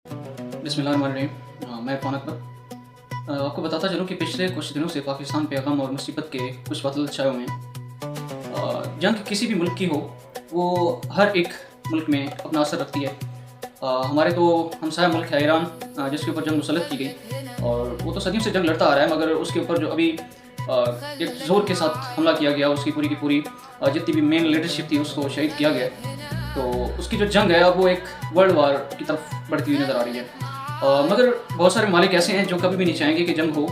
बिस्मिल्लाहिर्रहमानिर्रहीम। मैं इरफान अकबर। आपको बताता चलूँ कि पिछले कुछ दिनों से पाकिस्तान पे गम और मुसीबत के कुछ बादल छाए हुए हैं। जंग किसी भी मुल्क की हो, वो हर एक मुल्क में अपना असर रखती है। हमारे तो हमसाया मुल्क है ईरान, जिसके ऊपर जंग मुसल्लत की गई और वो तो सदियों से जंग लड़ता आ रहा है, मगर उसके ऊपर जो अभी एक ज़ोर के साथ हमला किया गया, उसकी पूरी की पूरी जितनी भी मेन लीडरशिप थी उसको शहीद किया गया। तो उसकी जो जंग है अब वो एक वर्ल्ड वार की तरफ बढ़ती हुई नज़र आ रही है। मगर बहुत सारे ममालिक ऐसे हैं जो कभी भी नहीं चाहेंगे कि जंग हो।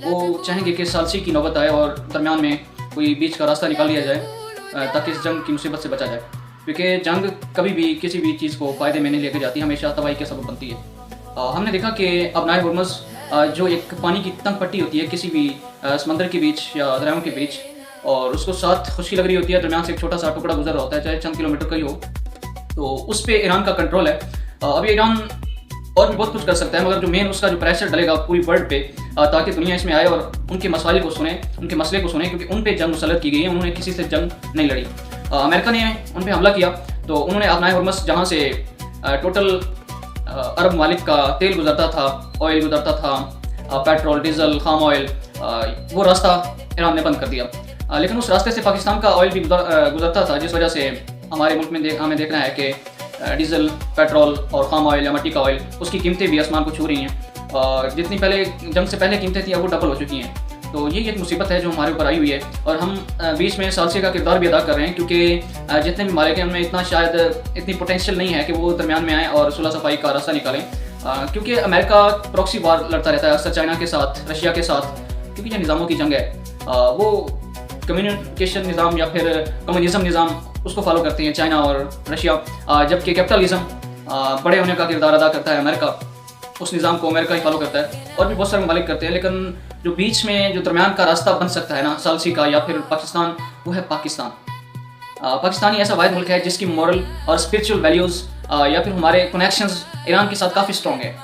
वो चाहेंगे कि सालसी की नौबत आए और दरमियान में कोई बीच का रास्ता निकाल लिया जाए, ताकि इस जंग की मुसीबत से बचा जाए। क्योंकि जंग कभी भी किसी भी चीज़ को फ़ायदे में नहीं लेकर जाती, हमेशा तबाही का सबब बनती है। हमने देखा कि अब नाइल हॉर्मज़, जो एक पानी की तंग पट्टी होती है किसी भी समंदर के बीच या दरियाओं के बीच, और उसको साथ खुश्की लग रही होती है, दरमियान से एक छोटा सा टुकड़ा गुजर रहा होता है, चाहे चंद किलोमीटर का ही हो, तो उस पे ईरान का कंट्रोल है। अभी ईरान और भी बहुत कुछ कर सकता है, मगर जो मेन उसका जो प्रेशर डलेगा पूरी वर्ल्ड पे, ताकि दुनिया इसमें आए और उनके मसाइल को सुने, उनके मसले को सुने, क्योंकि उन पे जंग मुसल्लत की गई है, उन्होंने किसी से जंग नहीं लड़ी। अमेरिका ने उन पे हमला किया, तो उन्होंने अपनाए हॉर्मज़, जहाँ से टोटल अरब ममालिक का तेल गुजरता था, ऑयल गुजरता था, पेट्रोल, डीजल, खाम ऑयल, वो रास्ता ईरान ने बंद कर दिया। लेकिन उस रास्ते से पाकिस्तान का ऑयल भी गुजरता था, जिस वजह से हमारे मुल्क में हमें देखना है कि डीजल, पेट्रोल और खाम ऑयल या मिट्टी का ऑयल, उसकी कीमतें भी आसमान को छू रही हैं। और जितनी पहले जंग से पहले कीमतें थी, अब वो डबल हो चुकी हैं। तो यही एक मुसीबत है जो हमारे ऊपर आई हुई है, और हम बीच में सालसी का किरदार भी अदा कर रहे हैं, क्योंकि जितने भी मालिक हैं उनमें इतना शायद इतनी पोटेंशियल नहीं है कि वो दरमियान में आएँ और सुलह सफाई का रास्ता निकालें। क्योंकि अमेरिका प्रॉक्सी वार लड़ता रहता है अक्सर चाइना के साथ, रशिया के साथ, क्योंकि ये निज़ामों की जंग है। वो कम्युनिकेशन निज़ाम या फिर कम्युनिज़म निज़ाम उसको फॉलो करते हैं चाइना और रशिया, जबकि कैपिटलिज्म बड़े होने का किरदार अदा करता है अमेरिका। उस निज़ाम को अमेरिका ही फॉलो करता है, और भी बहुत सारे ममालिक करते हैं। लेकिन जो बीच में जो दरमियान का रास्ता बन सकता है ना, सालसी का या फिर पाकिस्तान, वो है पाकिस्तान। पाकिस्तान ही ऐसा वाहिद मुल्क है जिसकी मॉरल और स्पिरिचुअल वैल्यूज़ या फिर हमारे कनेक्शंस ईरान के साथ काफ़ी स्ट्रॉन्ग है।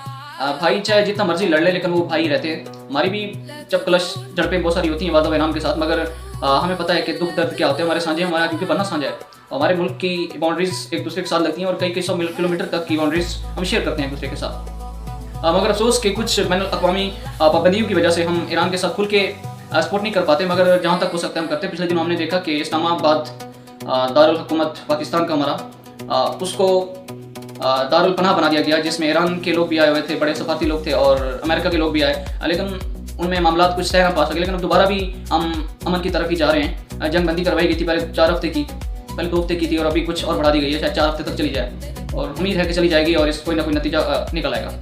भाई चाहे जितना मर्जी लड़ ले, लेकिन वो भाई रहते हैं। हमारी भी जब कलश झड़पें बहुत सारी होती हैं वादा ईरान के साथ, मगर हमें पता है कि दुख दर्द क्या होते हैं। हमारे साझे हमारा, क्योंकि बनना साझा है। हमारे मुल्क की बाउंड्रीज एक दूसरे के साथ लगती हैं, और कई कई 100 किलोमीटर तक की बाउंड्रीज हम शेयर करते हैं एक दूसरे के साथ। मगर अफसोस कि कुछ बैनुल अक़वामी पाबंदियों की वजह से हम ईरान के साथ खुल के सपोर्ट नहीं कर पाते, मगर जहाँ तक हो सकता है हम करते हैं। पिछले दिनों हमने देखा कि इस्लामाबाद, दारुल हुकूमत पाकिस्तान का हमारा, उसको दारुल पनाह बना दिया गया, जिसमें ईरान के लोग भी आए हुए थे, बड़े सफारती लोग थे, और अमेरिका के लोग भी आए, लेकिन उनमें मामला कुछ तय ना पा सके। लेकिन अब दोबारा भी हम अमन की तरफ ही जा रहे हैं। जंग बंदी करवाई गई थी पहले 4 हफ्ते की, पहले 2 हफ्ते की थी, और अभी कुछ और बढ़ा दी गई है, शायद 4 हफ्ते तक चली जाए, और उम्मीद है कि चली जाएगी और इस कोई ना कोई नतीजा निकल आएगा।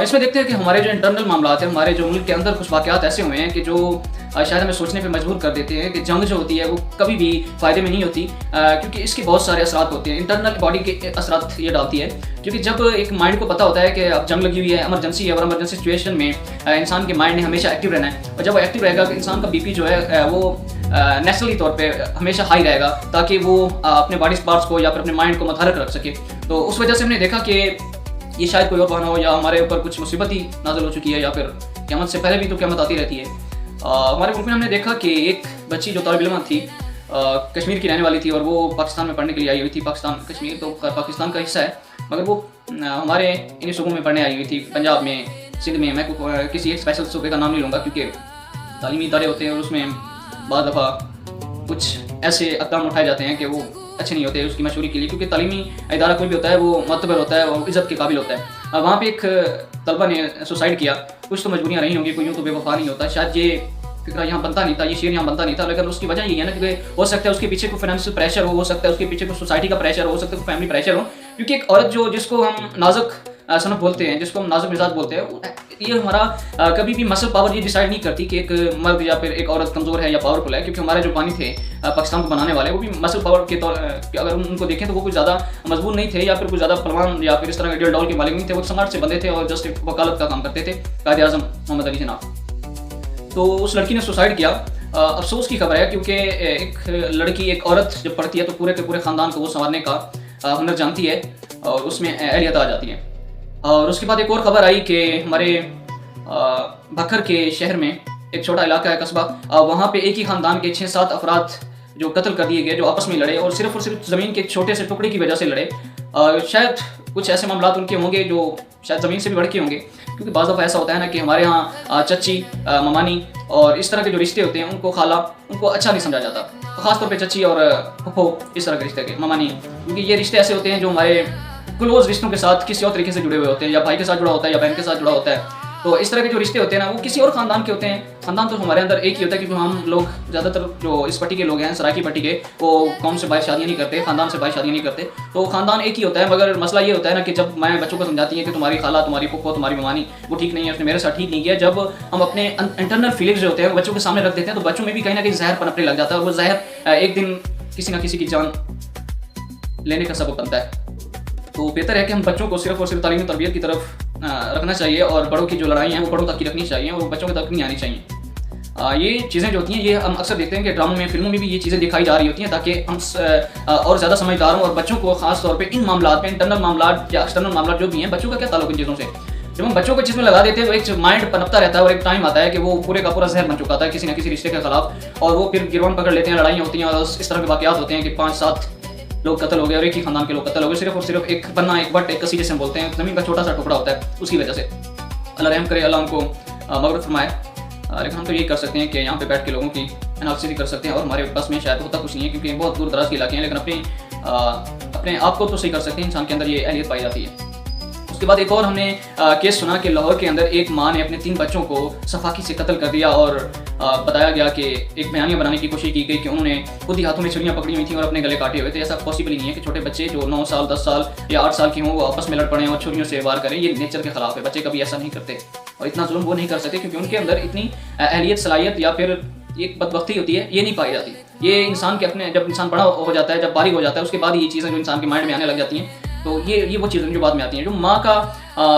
इसमें देखते हैं कि हमारे जो इंटरनल मामला हैं, हमारे जो मुल्क के अंदर कुछ वाक़यात ऐसे हुए हैं कि जो शायद हमें सोचने पे मजबूर कर देते हैं कि जंग जो होती है वो कभी भी फ़ायदे में नहीं होती, क्योंकि इसके बहुत सारे असरात होते हैं। इंटरनल बॉडी के असरात ये डालती है, क्योंकि जब एक माइंड को पता होता है कि अब जंग लगी हुई है, इमरजेंसी है, और इमरजेंसी सिचुएशन में इंसान के माइंड ने हमेशा एक्टिव रहना है, और जब वो एक्टिव रहेगा तो इंसान का बीपी जो है वो नेचुरली तौर पे हमेशा हाई रहेगा, ताकि वो अपने बॉडी पार्ट्स को या फिर अपने माइंड को मुतहर्रिक रख सके। तो उस वजह से हमने देखा कि ये शायद कोई और बहाना हो, या हमारे ऊपर कुछ मुसीबत ही नाज़िल हो चुकी है, या फिर क़यामत से पहले भी तो क़यामत आती रहती है। हमारे मुल्क में हमने देखा कि एक बच्ची जो तालिब इल्म थी, कश्मीर की रहने वाली थी, और वो पाकिस्तान में पढ़ने के लिए आई हुई थी। कश्मीर तो पाकिस्तान का हिस्सा है, मगर वो हमारे इन्हीं सूबों में पढ़ने आई हुई थी, पंजाब में, सिंध में। मैं किसी एक स्पेशल सूबे का नाम नहीं लूँगा, क्योंकि तालीमी इदारे होते हैं और उसमें बाद दफ़ा कुछ ऐसे इक़दाम उठाए जाते हैं कि वो अच्छे नहीं होते उसकी मशहूरी के लिए, क्योंकि तालीमी इदारा कोई भी होता है वो मुतबर होता है और इज़्ज़त के काबिल होता है। वहाँ पे एक तलबा ने सुसाइड किया। कुछ तो मजबूरियाँ रही होंगी, कोई यूँ तो बेवफा नहीं होता। शायद ये फिक्रा यहाँ बनता नहीं था, ये शेर यहाँ बनता नहीं था, लेकिन उसकी वजह यही है ना, क्योंकि हो सकता है उसके पीछे कोई फाइनेंशियल प्रेशर हो सकता है उसके पीछे कोई सोसाइटी का प्रेशर हो सकता है, कोई फैमिली प्रेशर हो। क्योंकि एक औरत जिसको हम नाजुक सनफ बोलते हैं, जिसको हम नाजुक मिजाज बोलते हैं, ये हमारा कभी भी मसल पावर ये डिसाइड नहीं करती कि एक मर्द या फिर एक औरत कमज़ोर है या पावरफुल है। क्योंकि हमारे जो पानी थे पाकिस्तान को बनाने वाले, वो भी मसल पावर के तौर अगर उनको देखें तो वो कुछ ज़्यादा मजबूत नहीं थे, या फिर कुछ ज़्यादा पलवान या फिर इस तरह के डेल डॉल के मालिक नहीं थे। वो स्मार्ट से बंदे थे और जस्ट एक वकालत का काम करते थे, कायदे आज़म मोहम्मद अली जनाब। तो उस लड़की ने सुसाइड किया। अफसोस की खबर है, क्योंकि एक लड़की, एक औरत जब पढ़ती है तो पूरे के पूरे ख़ानदान को वो संवारने का हुनर जानती है, और उसमें अहलियत आ जाती है। और उसके बाद एक और ख़बर आई कि हमारे बखर के शहर में एक छोटा इलाका है, कस्बा, वहाँ पे एक ही ख़ानदान के 6-7 अफराद जो कत्ल कर दिए गए, जो आपस में लड़े, और सिर्फ ज़मीन के एक छोटे से टुकड़े की वजह से लड़े। शायद कुछ ऐसे मामला उनके होंगे जो शायद ज़मीन से भी बढ़ के होंगे, क्योंकि बाज़ दफ़ा ऐसा होता है ना कि हमारे यहाँ चच्ची, ममानी और इस तरह के जो रिश्ते होते हैं उनको खाला, उनको अच्छा नहीं समझा जाता। ख़ासतौर पे चच्ची और फुफो, इस तरह के रिश्ते के, ममानी, क्योंकि ये रिश्ते ऐसे होते हैं जो हमारे क्लोज रिश्तों के साथ किसी और तरीके से जुड़े हुए होते हैं, या भाई के साथ जुड़ा होता है या बहन के साथ जुड़ा होता है। तो इस तरह के जो रिश्ते होते हैं ना वो किसी और ख़ानदान के होते हैं। ख़ानदान तो हमारे अंदर एक ही होता है, क्योंकि हम लोग ज़्यादातर जो इस पट्टी के लोग हैं, सराकी पट्टी के, वो कौम से बाहर शादियाँ नहीं करते, ख़ानदान से बाहर शादियाँ नहीं करते। तो ख़ानदान एक ही होता है, मगर मसला ये होता है ना कि जब मैं बच्चों को समझाती है कि तुम्हारी खाला, तुम्हारी फुफ्फो, तुम्हारी ममानी वो ठीक नहीं है, उसने मेरे साथ ठीक नहीं किया, जब हम अपने इंटरनल फीलिंग्स जो होते हैं बच्चों के सामने रख देते हैं, तो बच्चों में भी कहीं ना कहीं जहर पनपने लग जाता है, और वो जहर एक दिन किसी ना किसी की जान लेने का सबब बनता है। तो बेहतर है कि हम बच्चों को सिर्फ और सिर्फ तालीम तरबियत की तरफ रखना चाहिए, और बड़ों की जो लड़ाई हैं वो बड़ों तक की रखनी चाहिए, और बच्चों के तक नहीं आनी चाहिए। ये चीज़ें जो होती हैं, ये हम अक्सर देखते हैं कि ड्रामों में, फिल्मों में भी ये चीज़ें दिखाई जा रही होती हैं, ताकि हम और ज़्यादा समझदार हों, और बच्चों को खास तौर पे इन मामलों पे, इंटरनल मामला या एक्सटर्नल मामला जो भी हैं, बच्चों का क्या ताल्लुक इन चीज़ों से। जब हम बच्चों को चीज़ में लगा देते हैं तो एक माइंड पनपता रहता है, और एक टाइम आता है कि वो पूरे का पूरा जहर बन चुका था किसी न किसी रिश्ते के खिलाफ, और वो फिर गिरवन पकड़ लेते हैं, लड़ाइयाँ होती हैं, और इस तरह के वाक़यात होते हैं कि 5-7 लोग कत्ल हो गए, और एक ही खानदान के लोग कत्ल हो गए, सिर्फ और सिर्फ एक बन्ना, एक बट, एक कसी जैसे हम बोलते हैं, ज़मीन का छोटा सा टुकड़ा होता है, उसकी वजह से। अल्लाह रहम करे, अल्लाह उनको मग़फ़िरत फरमाए। लेकिन हम तो यही कर सकते हैं कि यहाँ पे बैठ के लोगों की एनालिसिस भी कर सकते हैं, और हमारे बस में शायद होता कुछ नहीं है, क्योंकि बहुत दूर दराज के इलाके हैं, लेकिन अपने आप को तो सही कर सकते हैं। इंसान के अंदर ये अहलियत पाई जाती है। उसके बाद एक और हमने केस सुना कि लाहौर के अंदर एक माँ ने अपने 3 बच्चों को सफाकी से कत्ल कर दिया, और बताया गया कि एक बयानिया बनाने की कोशिश की गई कि उन्होंने खुद ही हाथों में छुरियाँ पकड़ी हुई थी और अपने गले काटे हुए थे। ऐसा पॉसिबल ही नहीं है कि छोटे बच्चे जो 9 साल, 10 साल या 8 साल के हों वो आपस में लड़ पड़े और छुरियों से वार करें। ये नेचर के खिलाफ है, बच्चे कभी ऐसा नहीं करते, और इतना जुल्म वो नहीं कर सकते, क्योंकि उनके अंदर इतनी अहलियत, सलाहियत या फिर एक बदबख्ती होती है, ये नहीं पाई जाती। ये इंसान के अपने, जब इंसान बड़ा हो जाता है, जब बालिग हो जाता है, उसके बाद ये चीज़ें जो इंसान के माइंड में आने लग जाती हैं, तो ये वो चीज़ें जो बाद में आती हैं। जो माँ का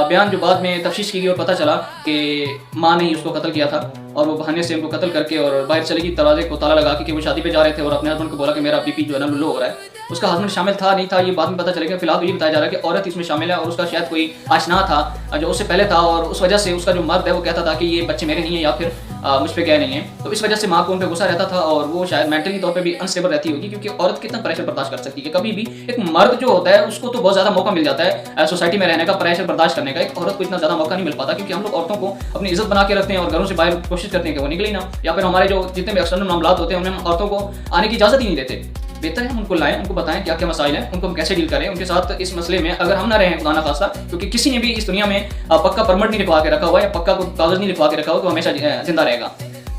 बयान जो बाद में तफ्तीश की गई और पता चला कि माँ ने ही उसको कत्ल किया था, और वो बहाने से उनको कत्ल करके और बाहर चली गई, दरवाजे को ताला लगा के, वो शादी पे जा रहे थे, और अपने हस्बैंड को बोला कि मेरा बीपी जो है ना लो हो रहा है। उसका हस्बैंड शामिल था नहीं था, ये बाद में पता चलेगा। फिलहाल तो ये बताया जा रहा है कि औरत इसमें शामिल है, और उसका शायद कोई आशना था जो उससे पहले था, और उस वजह से उसका जो मर्द है वो कहता था कि ये बच्चे मेरे नहीं है, या फिर मुझ पर गए नहीं है। तो इस वजह से माँ को उन पर गुस्सा रहता था, और वो शायद मेंटली तौर पे भी अनस्टेबल रहती होगी, क्योंकि औरत कितना प्रेशर बर्दाश्त कर सकती है। कभी भी एक मर्द जो होता है उसको तो बहुत ज़्यादा मौका मिल जाता है सोसाइटी में रहने का, प्रेशर बर्दाश्त करने का। एक औरत को इतना ज़्यादा मौका नहीं मिल पाता, क्योंकि हम लोग औरतों को अपनी इज्जत बना के रखते हैं, और घरों से बाहर कोशिश करते हैं कि वो निकले ना, या फिर हमारे जो जितने भी एक्सटर्नल मामला होते हैं उनमें औरतों को आने की इजाज़त ही नहीं देते। बेहतर है हम उनको लाएं, उनको बताएं क्या क्या मसाइल हैं, उनको हम कैसे डील करें उनके साथ इस मसले में। अगर हम ना रहें खुदा ना खास्ता, क्योंकि किसी ने भी इस दुनिया में पक्का परमिट नहीं लिखवा के रखा हुआ, या पक्का कागज़ नहीं लिखवा के रखा हुआ, तो हमेशा जिंदा रहेगा।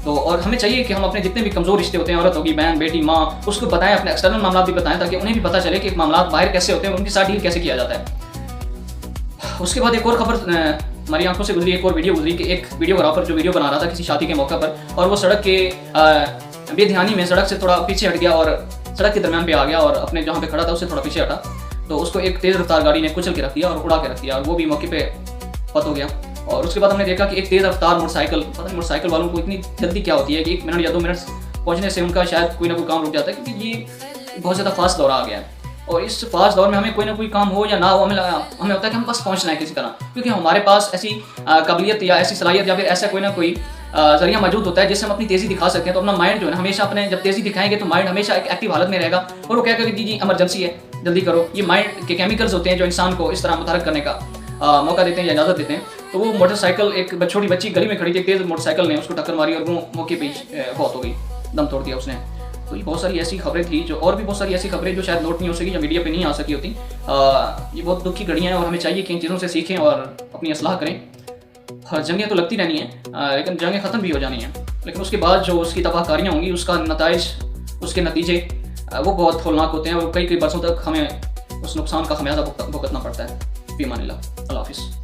तो और हमें चाहिए कि हम अपने जितने भी कमज़ोर रिश्ते होते हैं, औरत होगी, बहन, बेटी, माँ, उसको बताएं, अपने एक्सटर्नल मामला भी बताएं, ताकि उन्हें भी पता चले कि मामला बाहर कैसे होते हैं, उनके साथ डील कैसे किया जाता है। उसके बाद एक और खबर हमारी आंखों से गुजरी, एक और वीडियो गुजरी कि एक वीडियोग्राफर जो वीडियो बना रहा था किसी शादी के मौके पर, और वो सड़क के बेध्यानी में सड़क से थोड़ा पीछे हट गया, और सड़क के दरमियान पे आ गया, और अपने जहाँ पे खड़ा था उससे थोड़ा पीछे हटा, तो उसको एक तेज़ रफ्तार गाड़ी ने कुचल के रख दिया और उड़ा के रख दिया, और वो भी मौके पे फौत हो गया। और उसके बाद हमने देखा कि एक तेज़ रफ्तार मोटरसाइकिल, पता नहीं मोटरसाइकिल वालों को इतनी जल्दी क्या होती है कि 1 मिनट या 2 मिनट पहुँचने से उनका शायद कोई ना कोई काम रुक जाता है, क्योंकि ये बहुत ज़्यादा फास्ट दौर आ गया है। और इस फास्ट दौर में हमें कोई ना कोई काम हो या ना हो, हमें होता है कि हम बस पहुँचना है किसी तरह, क्योंकि हमारे पास ऐसी काबिलियत या ऐसी सलाहियत या फिर ऐसा कोई ना कोई जरिया मौजूद होता है जिससे हम अपनी तेज़ी दिखा सकते हैं। तो अपना माइंड जो है ना हमेशा अपने, जब तेज़ी दिखाएंगे तो माइंड हमेशा एक एक्टिव हालत में रहेगा, और वो कहेगा कि जी इमरजेंसी है, जल्दी करो। ये माइंड के केमिकल्स होते हैं जो इंसान को इस तरह मुतहरक करने का मौका देते हैं या इजाज़त देते हैं। तो वो मोटरसाइकिल, एक छोटी बच्ची गली में खड़ी थी, तेज़ मोटरसाइकिल ने उसको टक्कर मारी, और वो मौके पर फौत हो गई, दम तोड़ दिया उसने। तो ये बहुत सारी ऐसी खबरें थी, जो और भी बहुत सारी ऐसी खबरें जो शायद नोट नहीं हो सकी या मीडिया पे नहीं आ सकी होती। ये बहुत दुख की घड़ियाँ हैं, और हमें चाहिए कि इन चीज़ों से सीखें और अपनी असलाह करें। हर जंगें तो लगती रहनी हैं, लेकिन जंगें ख़त्म भी हो जानी हैं, लेकिन उसके बाद जो उसकी तबाहकारियाँ होंगी, उसका नताइज, उसके नतीजे वो बहुत खौलनाक होते हैं, और कई बरसों तक हमें उस नुकसान का खमियाजा भुगतना पड़ता है। फ़ी अमानिल्लाह, अल्लाह हाफ़िज़।